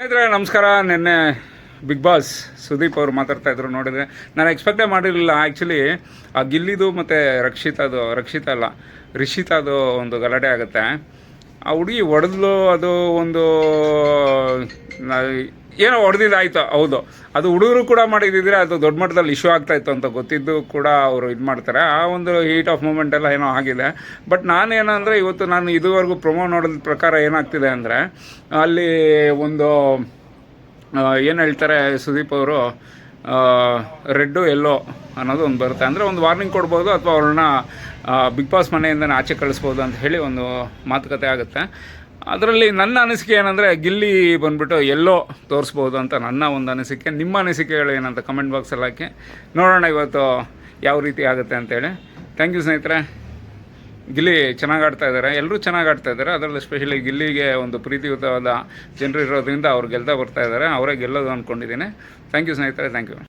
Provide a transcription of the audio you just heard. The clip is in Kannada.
ಸ್ನೇಹಿತರೆ ನಮಸ್ಕಾರ. ನಿನ್ನೆ ಬಿಗ್ ಬಾಸ್ ಸುದೀಪ್ ಅವರು ಮಾತಾಡ್ತಾಯಿದ್ರು, ನೋಡಿದ್ರೆ ನಾನು ಎಕ್ಸ್ಪೆಕ್ಟೇ ಮಾಡಿರಲಿಲ್ಲ. ಆ್ಯಕ್ಚುಲಿ ಆ ಗಿಲ್ಲಿದು ಮತ್ತು ರಿಷಿತಾದು ಒಂದು ಗಲಾಟೆ ಆಗುತ್ತೆ. ಆ ಹುಡುಗಿ ಹೊಡೆದ್ಲು, ಅದು ಒಂದು ಏನೋ ಹೊಡೆದಿದ್ದಾಯ್ತು. ಹೌದು, ಅದು ಹುಡುಗರು ಕೂಡ ಮಾಡಿದ್ದಿದ್ರೆ ಅದು ದೊಡ್ಡ ಮಟ್ಟದಲ್ಲಿ ಇಶ್ಯೂ ಆಗ್ತಾಯಿತ್ತು ಅಂತ ಗೊತ್ತಿದ್ದು ಕೂಡ ಅವರು ಇದು ಮಾಡ್ತಾರೆ. ಆ ಒಂದು ಹೀಟ್ ಆಫ್ ಮೂಮೆಂಟ್ ಎಲ್ಲ ಏನೋ ಆಗಿದೆ. ಬಟ್ ನಾನೇನಂದರೆ ಇವತ್ತು ನಾನು ಇದುವರೆಗೂ ಪ್ರೊಮೋ ನೋಡೋದ ಪ್ರಕಾರ ಏನಾಗ್ತಿದೆ ಅಂದರೆ, ಅಲ್ಲಿ ಒಂದು ಏನು ಹೇಳ್ತಾರೆ ಸುದೀಪ್ ಅವರು, ರೆಡ್ಡು ಎಲ್ಲೋ ಅನ್ನೋದು ಒಂದು ಬರುತ್ತೆ. ಅಂದರೆ ಒಂದು ವಾರ್ನಿಂಗ್ ಕೊಡ್ಬೋದು ಅಥವಾ ಅವ್ರನ್ನ ಬಿಗ್ ಬಾಸ್ ಮನೆಯಿಂದನೇ ಆಚೆ ಕಳಿಸ್ಬೋದು ಅಂತ ಹೇಳಿ ಒಂದು ಮಾತುಕತೆ ಆಗುತ್ತೆ. ಅದರಲ್ಲಿ ನನ್ನ ಅನಿಸಿಕೆ ಏನಂದರೆ, ಗಿಲ್ಲಿ ಬಂದುಬಿಟ್ಟು ಎಲ್ಲೋ ತೋರಿಸ್ಬೋದು ಅಂತ ನನ್ನ ಒಂದು ಅನಿಸಿಕೆ. ನಿಮ್ಮ ಅನಿಸಿಕೆಗಳು ಏನಂತ ಕಮೆಂಟ್ ಬಾಕ್ಸಲ್ಲಿ ಹಾಕಿ ನೋಡೋಣ ಇವತ್ತು ಯಾವ ರೀತಿ ಆಗುತ್ತೆ ಅಂತೇಳಿ. ಥ್ಯಾಂಕ್ ಯು ಸ್ನೇಹಿತರೆ. ಗಿಲ್ಲಿ ಚೆನ್ನಾಗಿ ಆಡ್ತಾಯಿದ್ದಾರೆ, ಎಲ್ಲರೂ ಚೆನ್ನಾಗಿ ಆಡ್ತಾಯಿದ್ದಾರೆ. ಅದರಲ್ಲೂ ಎಸ್ಪೆಷಲಿ ಗಿಲ್ಲಿಗೆ ಒಂದು ಪ್ರೀತಿಯುತವಾದ ಜನರು ಇರೋದ್ರಿಂದ ಅವ್ರು ಗೆಲ್ತಾ ಬರ್ತಾಯಿದ್ದಾರೆ. ಅವರೇ ಗೆಲ್ಲೋದು ಅಂದ್ಕೊಂಡಿದ್ದೀನಿ. ಥ್ಯಾಂಕ್ ಯು ಸ್ನೇಹಿತರೆ, ಥ್ಯಾಂಕ್ ಯು.